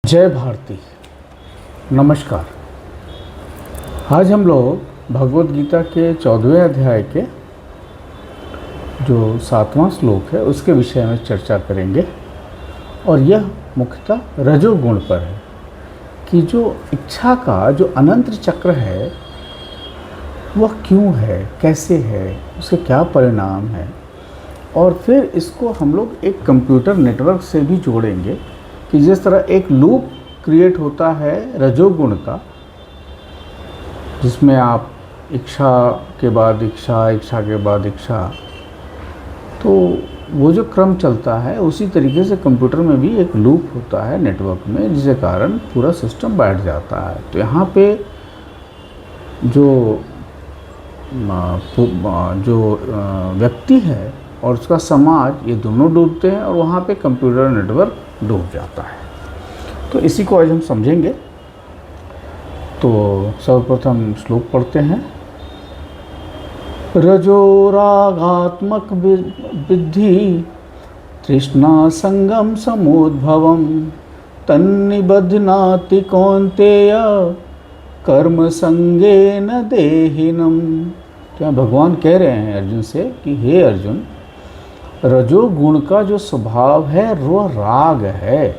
जय भारती। नमस्कार। आज हम लोग भगवत गीता के 14वें अध्याय के जो 7वां श्लोक है उसके विषय में चर्चा करेंगे। और यह मुख्यतः रजोगुण पर है कि जो इच्छा का जो अनंत चक्र है वह क्यों है, कैसे है, उसके क्या परिणाम है। और फिर इसको हम लोग एक कंप्यूटर नेटवर्क से भी जोड़ेंगे कि जिस तरह एक लूप क्रिएट होता है रजोगुण का, जिसमें आप इच्छा के बाद इच्छा, इच्छा के बाद इच्छा, तो वो जो क्रम चलता है उसी तरीके से कंप्यूटर में भी एक लूप होता है नेटवर्क में, जिसके कारण पूरा सिस्टम बैठ जाता है। तो यहाँ पे जो व्यक्ति है और उसका समाज, ये दोनों डूबते हैं और वहाँ पे कंप्यूटर नेटवर्क डूब जाता है। तो इसी को आज हम समझेंगे। तो सर्वप्रथम श्लोक पढ़ते हैं। रजो रागात्मक विद्धि तृष्णा संगम समुद्भवम तन्निबध्नाति कौन्तेय कर्म संगेन देहिनम। तो भगवान कह रहे हैं अर्जुन से कि हे अर्जुन, रजोगुण का जो स्वभाव है वह राग है।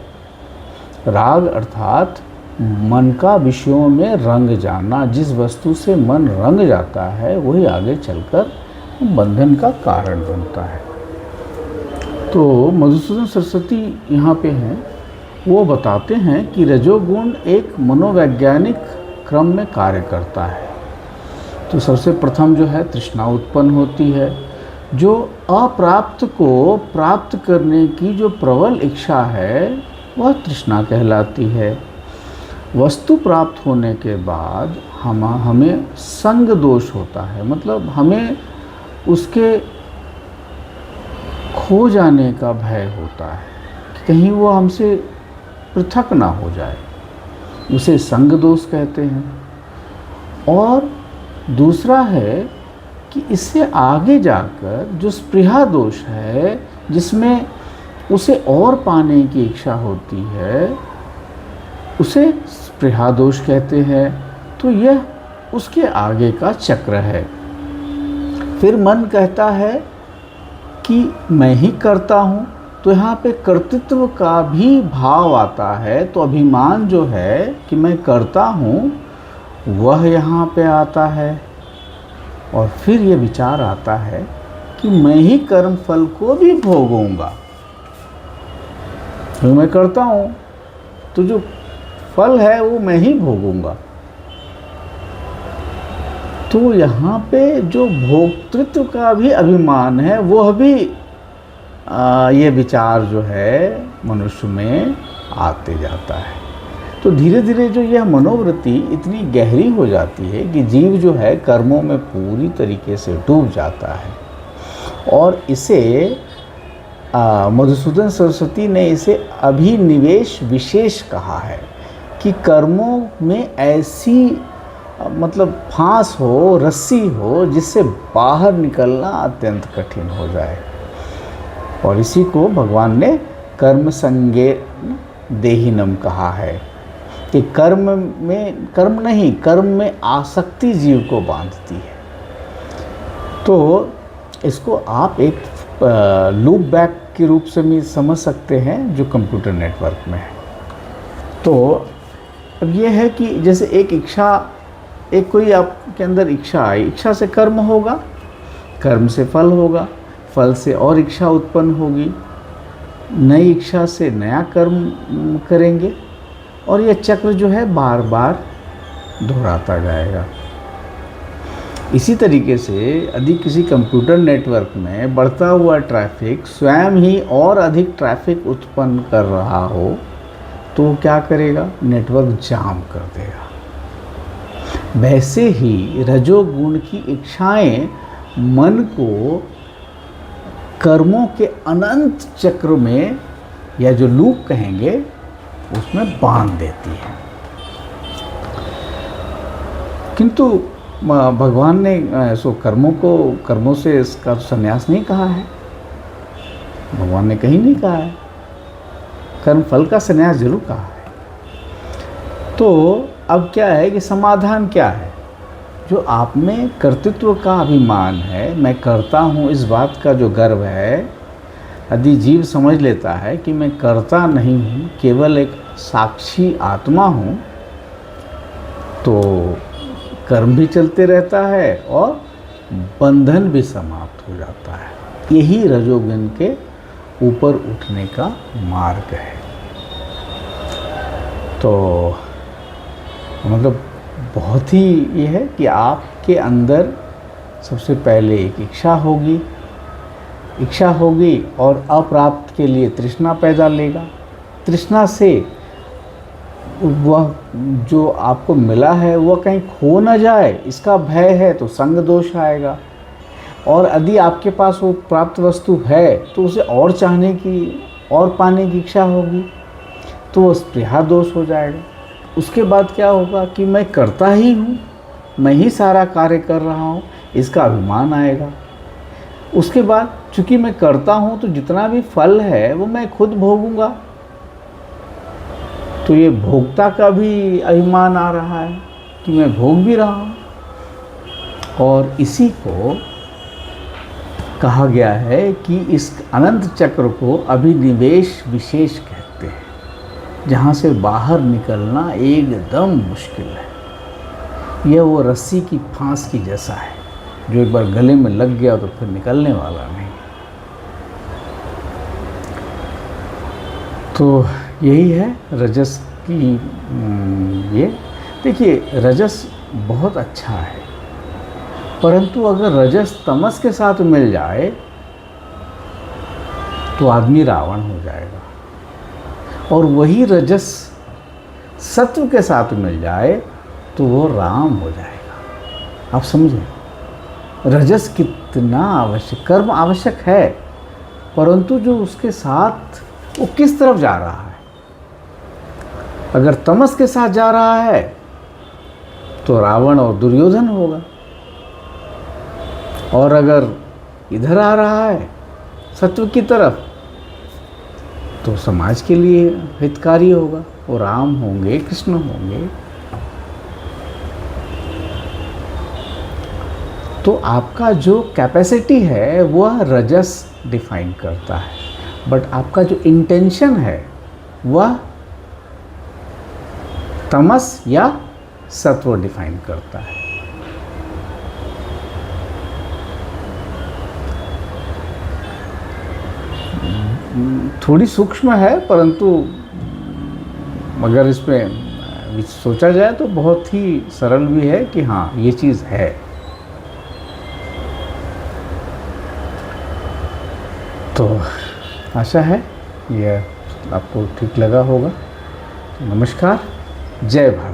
राग अर्थात मन का विषयों में रंग जाना। जिस वस्तु से मन रंग जाता है वही आगे चलकर बंधन का कारण बनता है। तो मधुसूदन सरस्वती यहाँ पे हैं, वो बताते हैं कि रजोगुण एक मनोवैज्ञानिक क्रम में कार्य करता है। तो सबसे प्रथम जो है तृष्णा उत्पन्न होती है। जो अप्राप्त को प्राप्त करने की जो प्रबल इच्छा है वह तृष्णा कहलाती है। वस्तु प्राप्त होने के बाद हमें संग दोष होता है, मतलब हमें उसके खो जाने का भय होता है कि कहीं वो हमसे पृथक ना हो जाए, उसे संग दोष कहते हैं। और दूसरा है कि इससे आगे जाकर जो स्पृहा दोष है, जिसमें उसे और पाने की इच्छा होती है, उसे स्पृहा दोष कहते हैं। तो यह उसके आगे का चक्र है। फिर मन कहता है कि मैं ही करता हूँ, तो यहाँ पे कर्तृत्व का भी भाव आता है। तो अभिमान जो है कि मैं करता हूँ वह यहाँ पे आता है। और फिर ये विचार आता है कि मैं ही कर्म फल को भी भोगूंगा। तो मैं करता हूँ तो जो फल है वो मैं ही भोगूंगा। तो यहाँ पे जो भोक्तृत्व का भी अभिमान है वह भी ये विचार जो है मनुष्य में आते जाता है। तो धीरे धीरे जो यह मनोवृत्ति इतनी गहरी हो जाती है कि जीव जो है कर्मों में पूरी तरीके से डूब जाता है। और इसे मधुसूदन सरस्वती ने इसे अभिनिवेश विशेष कहा है कि कर्मों में ऐसी मतलब फांस हो, रस्सी हो, जिससे बाहर निकलना अत्यंत कठिन हो जाए। और इसी को भगवान ने कर्म संगे देहिनम कहा है कि कर्म में आसक्ति जीव को बांधती है। तो इसको आप एक लूप बैक के रूप से भी समझ सकते हैं जो कंप्यूटर नेटवर्क में है। तो अब ये है कि जैसे एक इच्छा, एक कोई आपके अंदर इच्छा आई, इच्छा से कर्म होगा, कर्म से फल होगा, फल से और इच्छा उत्पन्न होगी, नई इच्छा से नया कर्म करेंगे और यह चक्र जो है बार बार दोहराता जाएगा। इसी तरीके से यदि किसी कंप्यूटर नेटवर्क में बढ़ता हुआ ट्रैफिक स्वयं ही और अधिक ट्रैफिक उत्पन्न कर रहा हो तो क्या करेगा? नेटवर्क जाम कर देगा। वैसे ही रजोगुण की इच्छाएं मन को कर्मों के अनंत चक्र में, या जो लूप कहेंगे, उसमें बांध देती है। किंतु भगवान ने कर्मों से इसका संन्यास नहीं कहा है। भगवान ने कहीं नहीं कहा है। कर्म फल का संन्यास जरूर कहा है, तो अब क्या है कि समाधान क्या है? जो आप में कर्तृत्व का अभिमान है, मैं करता हूँ, इस बात का जो गर्व है, यदि जीव समझ लेता है कि मैं करता नहीं हूँ, केवल एक साक्षी आत्मा हूँ, तो कर्म भी चलते रहता है और बंधन भी समाप्त हो जाता है। यही रजोगुण के ऊपर उठने का मार्ग है। तो मतलब बहुत ही ये है कि आपके अंदर सबसे पहले एक इच्छा होगी और अप्राप्त के लिए तृष्णा पैदा लेगा। तृष्णा से वह जो आपको मिला है वह कहीं खो ना जाए, इसका भय है, तो संग दोष आएगा। और यदि आपके पास वो प्राप्त वस्तु है तो उसे और चाहने की और पाने की इच्छा होगी, तो वो स्पृहा दोष हो जाएगा। उसके बाद क्या होगा कि मैं करता ही हूँ, मैं ही सारा कार्य कर रहा हूँ, इसका अभिमान आएगा। उसके बाद चूँकि मैं करता हूँ तो जितना भी फल है वो मैं खुद भोगूंगा, तो ये भोक्ता का भी अभिमान आ रहा है कि मैं भोग भी रहा हूँ। और इसी को कहा गया है कि इस अनंत चक्र को अभिनिवेश विशेष कहते हैं, जहाँ से बाहर निकलना एकदम मुश्किल है। यह वो रस्सी की फांस की जैसा है, जो एक बार गले में लग गया तो फिर निकलने वाला नहीं। तो यही है रजस की ये। देखिए, रजस बहुत अच्छा है, परंतु अगर रजस तमस के साथ मिल जाए तो आदमी रावण हो जाएगा, और वही रजस सत्व के साथ मिल जाए तो वो राम हो जाएगा। आप समझें, रजस कितना आवश्यक, कर्म आवश्यक है, परंतु जो उसके साथ वो किस तरफ जा रहा है। अगर तमस के साथ जा रहा है तो रावण और दुर्योधन होगा, और अगर इधर आ रहा है सत्व की तरफ तो समाज के लिए हितकारी होगा, वो राम होंगे, कृष्ण होंगे। तो आपका जो कैपेसिटी है वह रजस डिफाइन करता है, बट आपका जो इंटेंशन है वह तमस या सत्व डिफाइन करता है। थोड़ी सूक्ष्म है, परंतु अगर इसमें सोचा जाए तो बहुत ही सरल भी है कि हाँ, ये चीज़ है। तो आशा है यह आपको ठीक लगा होगा। नमस्कार, जय भारत।